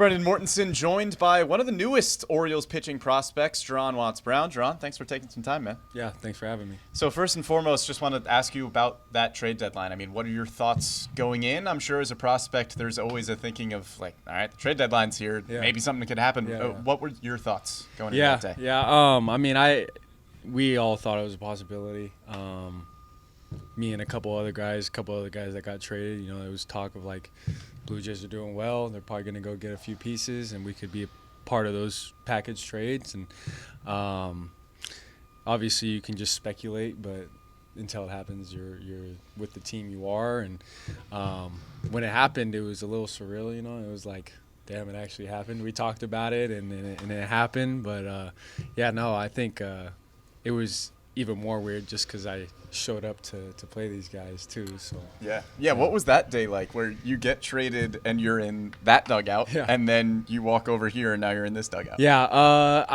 Brendan Mortensen joined by one of the newest Orioles pitching prospects, Juaron Watts-Brown. Juaron, thanks for taking some time, man. Yeah, thanks for having me. So first and foremost, just want to ask you about that trade deadline. I mean, what are your thoughts going in? I'm sure as a prospect, there's always a thinking of like, all right, the trade deadline's here. Yeah. Maybe something could happen. Yeah. What were your thoughts going into that day? We all thought it was a possibility. Me and a couple other guys that got traded. You know, there was talk of like Blue Jays are doing well. They're probably going to go get a few pieces, and we could be a part of those package trades. And obviously, you can just speculate, but until it happens, you're with the team you are. And when it happened, it was a little surreal. You know, it was like, damn, it actually happened. We talked about it, and it happened. But I think it was even more weird just because I showed up to play these guys too. So yeah. What was that day like, where you get traded and you're in that dugout, and then you walk over here and now you're in this dugout? I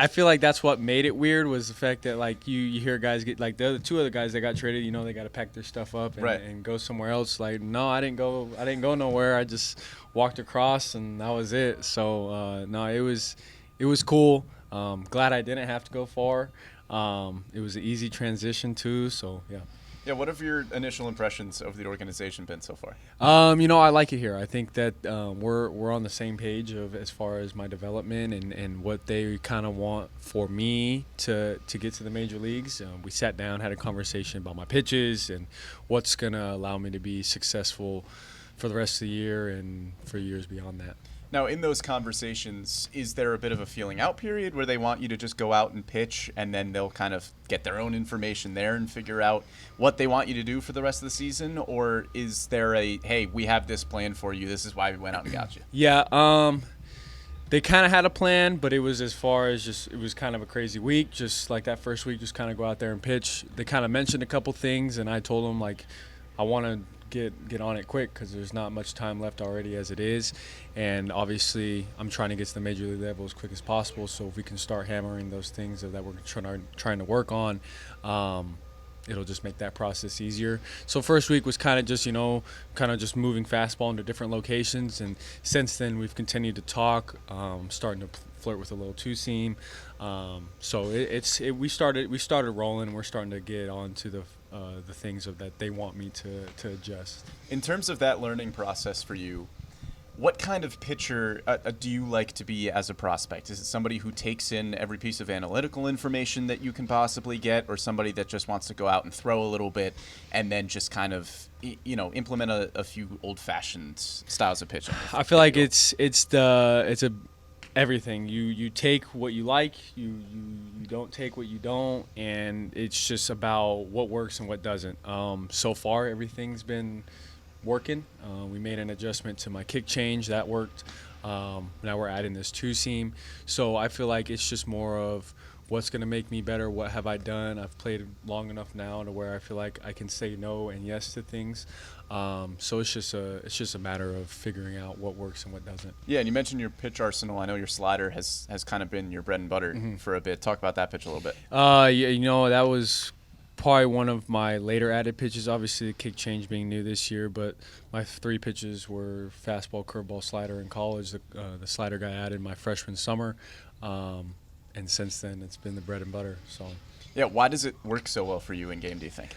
feel like that's what made it weird, was the fact that like you hear guys get, like the other two other guys that got traded, you know, they got to pack their stuff up and go somewhere else. Like, no, I didn't go nowhere. I just walked across and that was it. So it was cool. Glad I didn't have to go far. It was an easy transition too. So yeah. Yeah, what have your initial impressions of the organization been so far? I like it here. I think that we're on the same page of as far as my development and what they kind of want for me to get to the major leagues. We sat down, had a conversation about my pitches and what's going to allow me to be successful for the rest of the year and for years beyond that. Now, in those conversations, is there a bit of a feeling out period where they want you to just go out and pitch and then they'll kind of get their own information there and figure out what they want you to do for the rest of the season? Or is there hey, we have this plan for you, this is why we went out and got you? Yeah, they kind of had a plan, but it was as far as it was kind of a crazy week. Just like that first week, just kind of go out there and pitch. They kind of mentioned a couple things, and I told them, like, I want to get on it quick because there's not much time left already as it is, and obviously I'm trying to get to the major league level as quick as possible. So if we can start hammering those things that we're trying to work on, it'll just make that process easier. So first week was kind of just just moving fastball into different locations, and since then we've continued to talk, starting to flirt with a little two-seam. So we started rolling, and we're starting to get on to the things that they want me to adjust. In terms of that learning process for you, what kind of pitcher do you like to be as a prospect? Is it somebody who takes in every piece of analytical information that you can possibly get, or somebody that just wants to go out and throw a little bit and then just kind of, implement a few old-fashioned styles of pitching? I feel like it's everything. You take what you like, you don't take what you don't, and it's just about what works and what doesn't. So far, everything's been working. We made an adjustment to my kick change. That worked. Now we're adding this two-seam. So I feel like it's just more of what's going to make me better, what have I done. I've played long enough now to where I feel like I can say no and yes to things. So it's just a matter of figuring out what works and what doesn't. Yeah, and you mentioned your pitch arsenal. I know your slider has kind of been your bread and butter for a bit. Talk about that pitch a little bit. That was probably one of my later added pitches. Obviously, the kick change being new this year, but my three pitches were fastball, curveball, slider in college. The slider got added my freshman summer, and since then it's been the bread and butter. So. Yeah, why does it work so well for you in game, do you think?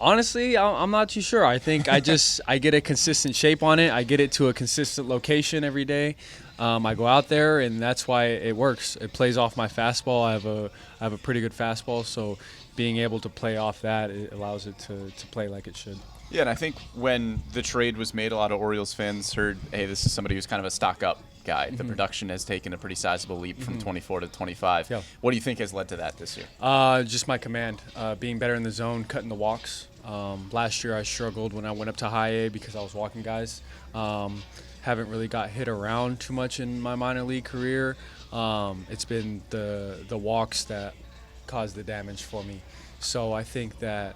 Honestly, I'm not too sure. I think I get a consistent shape on it. I get it to a consistent location every day. I go out there, and that's why it works. It plays off my fastball. I have a pretty good fastball, so being able to play off that, it allows it to play like it should. Yeah, and I think when the trade was made, a lot of Orioles fans heard, hey, this is somebody who's kind of a stock-up guy. Mm-hmm. The production has taken a pretty sizable leap from 24 to 25. Yeah. What do you think has led to that this year? Just my command, being better in the zone, cutting the walks. Last year I struggled when I went up to high A because I was walking guys. Haven't really got hit around too much in my minor league career. It's been the walks that caused the damage for me. So I think that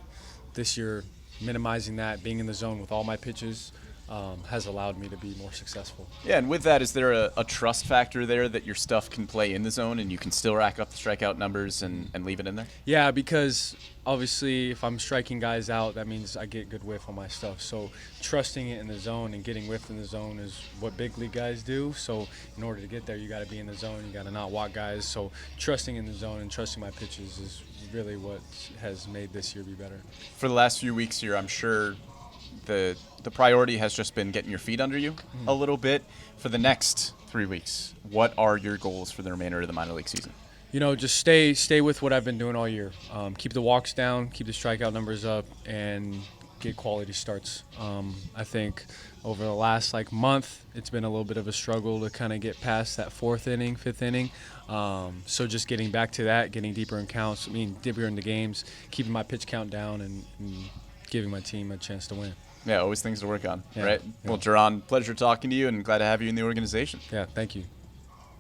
this year, minimizing that, being in the zone with all my pitches, has allowed me to be more successful. Yeah, and with that, is there a trust factor there that your stuff can play in the zone and you can still rack up the strikeout numbers and leave it in there? Yeah, because obviously if I'm striking guys out, that means I get good whiff on my stuff. So trusting it in the zone and getting whiff in the zone is what big league guys do. So in order to get there, you got to be in the zone. You got to not walk guys. So trusting in the zone and trusting my pitches is really what has made this year be better. For the last few weeks here, I'm sure the priority has just been getting your feet under you a little bit. For the next 3 weeks, what are your goals for the remainder of the minor league season? Just stay with what I've been doing all year. Keep the walks down, keep the strikeout numbers up, and get quality starts. I think over the last month, it's been a little bit of a struggle to kind of get past that fourth inning, fifth inning. So just getting back to that, getting deeper in counts, deeper in the games, keeping my pitch count down, and giving my team a chance to win. Yeah, always things to work on, Yeah, right? yeah. Well, Juaron, pleasure talking to you, and glad to have you in the organization. Yeah, thank you.